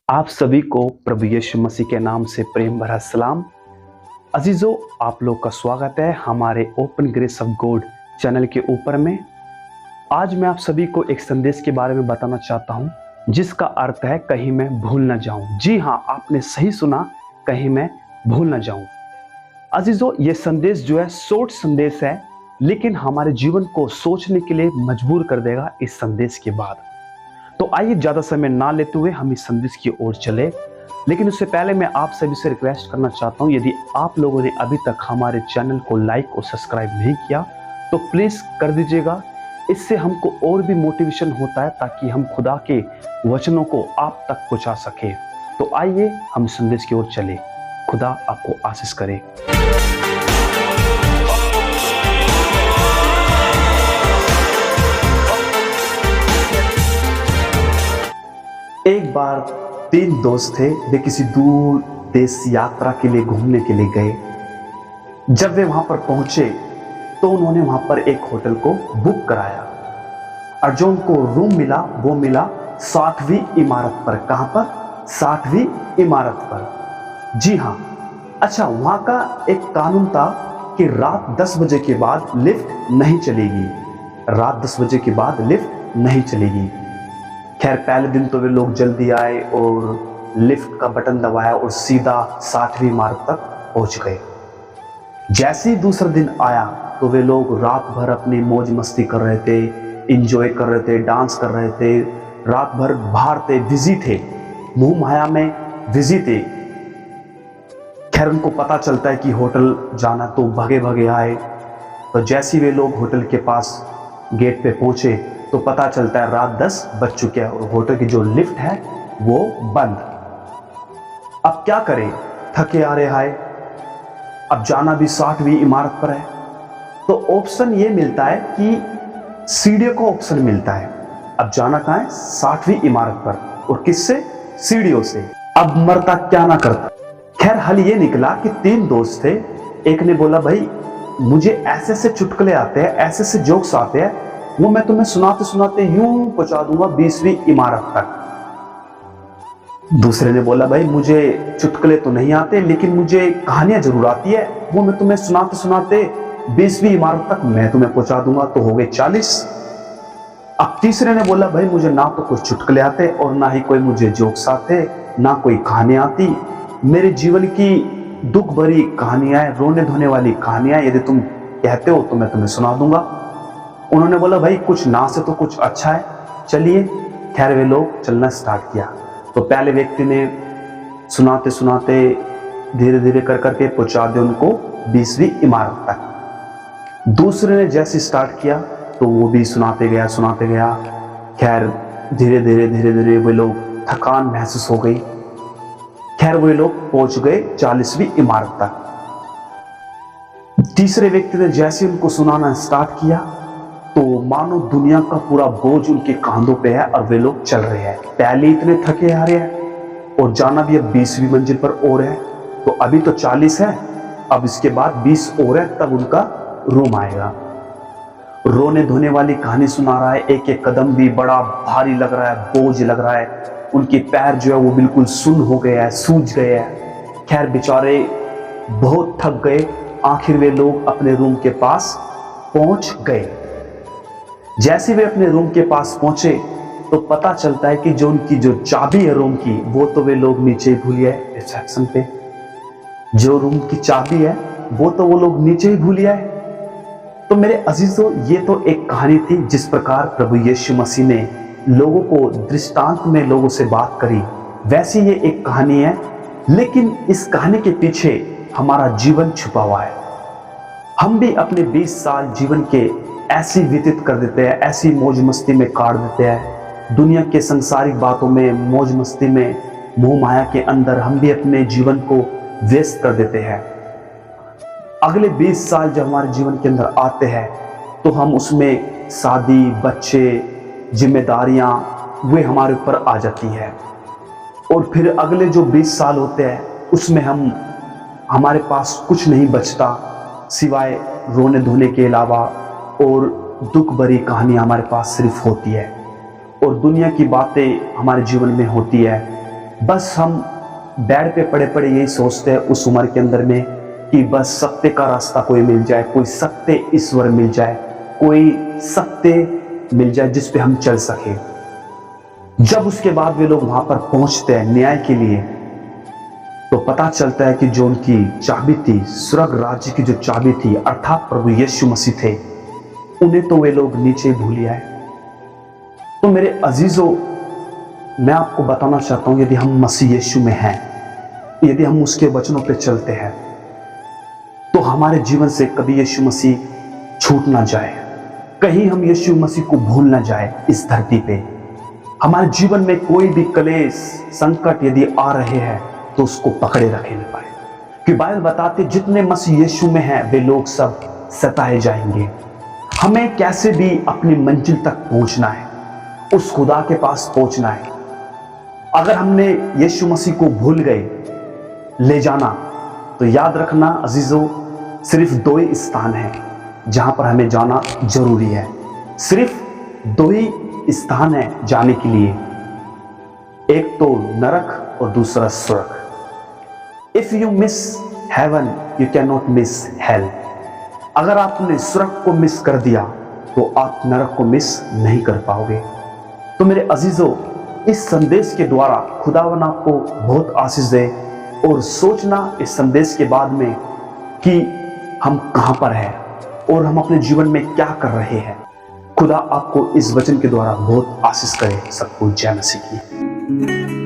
आप सभी को प्रभु यीशु मसीह के नाम से प्रेम भरा सलाम। अजीजों, आप लोग का स्वागत है हमारे open grace of God channel के ऊपर में। आज मैं आप सभी को एक संदेश के बारे में बताना चाहता हूं, जिसका अर्थ है कहीं मैं भूल ना जाऊं। जी हाँ, आपने सही सुना, कहीं मैं भूल ना जाऊं। अजीजों, ये संदेश जो है शॉर्ट संदेश है, लेकिन हमारे जीवन को सोचने के लिए मजबूर कर देगा इस संदेश के बाद। तो आइए ज्यादा समय ना लेते हुए हम इस संदेश की ओर चले। लेकिन उससे पहले मैं आप सभी से रिक्वेस्ट करना चाहता हूं, यदि आप लोगों ने अभी तक हमारे चैनल को लाइक और सब्सक्राइब नहीं किया तो प्लीज कर दीजिएगा। इससे हमको और भी मोटिवेशन होता है ताकि हम खुदा के वचनों को आप तक पहुंचा सके। तो आइए हम संदेश की ओर चले। खुदा आपको आशीष करे। एक बार 3 दोस्त थे। वे किसी दूर देश यात्रा के लिए घूमने के लिए गए। जब वे वहां पर पहुंचे तो उन्होंने वहां पर एक होटल को बुक कराया और जो उनको रूम मिला वो मिला 60वीं इमारत पर। कहां पर? 60वीं इमारत पर। जी हां। अच्छा, वहां का एक कानून था कि रात 10 बजे के बाद लिफ्ट नहीं चलेगी। रात 10 बजे के बाद लिफ्ट नहीं चलेगी। खैर, पहले दिन तो वे लोग जल्दी आए और लिफ्ट का बटन दबाया और सीधा 60वीं इमारत तक पहुंच गए। जैसे ही दूसरा दिन आया तो वे लोग रात भर अपनी मौज मस्ती कर रहे थे, इंजॉय कर रहे थे, डांस कर रहे थे, रात भर बाहर थे, बिजी थे, मोह माया में बिजी थे। खैर, उनको पता चलता है कि होटल जाना, तो भगे भगे आए। तो जैसे ही वे लोग होटल के पास गेट पे पहुंचे तो पता चलता है रात 10 बज चुके हैं और होटल की जो लिफ्ट है वो बंद। अब क्या करें? थके आ रहे हैं, अब जाना भी 60वीं इमारत पर है। तो ऑप्शन ये मिलता है कि सीढ़ियों का ऑप्शन मिलता है। अब जाना कहां है? 60वीं इमारत पर। और किससे? सीढ़ियों से। अब मरता क्या ना करता। खैर, हल ये निकला कि 3 दोस्त थे। एक ने बोला, भाई मुझे ऐसे ऐसे चुटकुले आते हैं, ऐसे ऐसे जोक्स आते हैं, वो मैं तुम्हें सुनाते सुनाते यूं पहुंचा दूंगा 20वीं इमारत तक। दूसरे ने बोला, भाई मुझे चुटकुले तो नहीं आते, लेकिन मुझे कहानियां जरूर आती है, वो मैं तुम्हें सुनाते सुनाते 20वीं इमारत तक मैं तुम्हें पहुंचा दूंगा। तो हो गए 40। अब तीसरे ने बोला, भाई मुझे ना तो कुछ चुटकुले आते और ना ही कोई मुझे जोक्स आते, ना कोई कहानियां आती। मेरे जीवन की दुख भरी कहानियां, रोने धोने वाली कहानियां, यदि तुम कहते हो तो मैं तुम्हें सुना दूंगा। उन्होंने बोला, भाई कुछ ना से तो कुछ अच्छा है, चलिए। खैर, वे लोग चलना स्टार्ट किया। तो पहले व्यक्ति ने सुनाते सुनाते धीरे धीरे कर करके पहुंचा दिया उनको 20वीं इमारत तक। दूसरे ने जैसे स्टार्ट किया तो वो भी सुनाते गया। खैर, धीरे धीरे वे लोग थकान महसूस हो गई। खैर, वे लोग पहुंच गए 40वीं इमारत तक। तीसरे व्यक्ति ने जैसे उनको सुनाना स्टार्ट किया तो मानो दुनिया का पूरा बोझ उनके कांधों पे है और वे लोग चल रहे हैं। पहले इतने थके आ रहे हैं और जाना भी अब 20वीं मंजिल पर और है। तो अभी तो 40 है, अब इसके बाद 20 और है, तब उनका रूम आएगा। रोने धोने वाली कहानी सुना रहा है। एक एक कदम भी बड़ा भारी लग रहा है, बोझ लग रहा है। उनके पैर जो है वो बिल्कुल सुन्न हो गए हैं, सूज गए हैं। खैर, बेचारे बहुत थक गए। आखिर वे लोग अपने रूम के पास पहुंच गए। जैसे वे अपने रूम के पास पहुंचे तो पता चलता है कि जो उनकी जो चाबी है रूम की, वो तो वे लोग नीचे ही भूल गए रिसेप्शन पे। जो रूम की चाबी है वो तो वो लोग नीचे ही भूल गए। तो मेरे अजीजों, ये तो एक कहानी थी जिस प्रकार प्रभु यीशु मसीह ने लोगों को दृष्टांत में लोगों से बात करी, वैसी ये एक कहानी है। लेकिन इस कहानी के पीछे हमारा जीवन छुपा हुआ है। हम भी अपने 20 साल जीवन के ऐसी व्यतीत कर देते हैं, ऐसी मौज मस्ती में काट देते हैं, दुनिया के संसारिक बातों में, मौज मस्ती में, मोह माया के अंदर हम भी अपने जीवन को व्यस्त कर देते हैं। अगले 20 साल जब हमारे जीवन के अंदर आते हैं तो हम उसमें शादी, बच्चे, जिम्मेदारियां, वे हमारे ऊपर आ जाती है। और फिर अगले जो 20 साल होते हैं उसमें हमारे पास कुछ नहीं बचता सिवाय रोने धोने के अलावा, और दुख भरी कहानी हमारे पास सिर्फ होती है। और दुनिया की बातें हमारे जीवन में होती है। बस हम बेड पे पड़े पड़े यही सोचते हैं उस उम्र के अंदर में कि बस सत्य का रास्ता कोई मिल जाए, कोई सत्य ईश्वर मिल जाए, कोई सत्य मिल जाए जिस पे हम चल सके। जब उसके बाद वे लोग वहां पर पहुंचते हैं न्याय के लिए, तो पता चलता है कि जो उनकी चाबी थी, स्वर्ग राज्य की जो चाबी थी अर्थात प्रभु यीशु मसीह थे, उन्हें तो वे लोग नीचे भूल आए। तो मेरे अजीजों, मैं आपको बताना चाहता हूं, यदि हम मसीह यीशु में हैं, यदि हम उसके वचनों पे चलते हैं, तो हमारे जीवन से कभी यीशु मसीह छूट ना जाए, कहीं हम यीशु मसीह को भूल ना जाए। इस धरती पे हमारे जीवन में कोई भी क्लेश संकट यदि आ रहे हैं तो उसको पकड़े रखे न पाए, कि बाइबल बताते जितने मसीह यीशु में हैं वे लोग सब सताए जाएंगे। हमें कैसे भी अपनी मंजिल तक पहुंचना है, उस खुदा के पास पहुंचना है। अगर हमने यीशु मसीह को भूल गए ले जाना, तो याद रखना अजीजों, सिर्फ दो ही स्थान है जहां पर हमें जाना जरूरी है। सिर्फ दो ही स्थान है जाने के लिए, एक तो नरक और दूसरा स्वर्ग। If you miss heaven you can not miss hell. अगर आपने स्वर्ग को मिस कर दिया तो आप नरक को मिस नहीं कर पाओगे। तो मेरे अजीजों, इस संदेश के द्वारा खुदावन आपको बहुत आशीष दे, और सोचना इस संदेश के बाद में कि हम कहां पर हैं और हम अपने जीवन में क्या कर रहे हैं। खुदा आपको इस वचन के द्वारा बहुत आशीष करे। सबको जय मसीह की।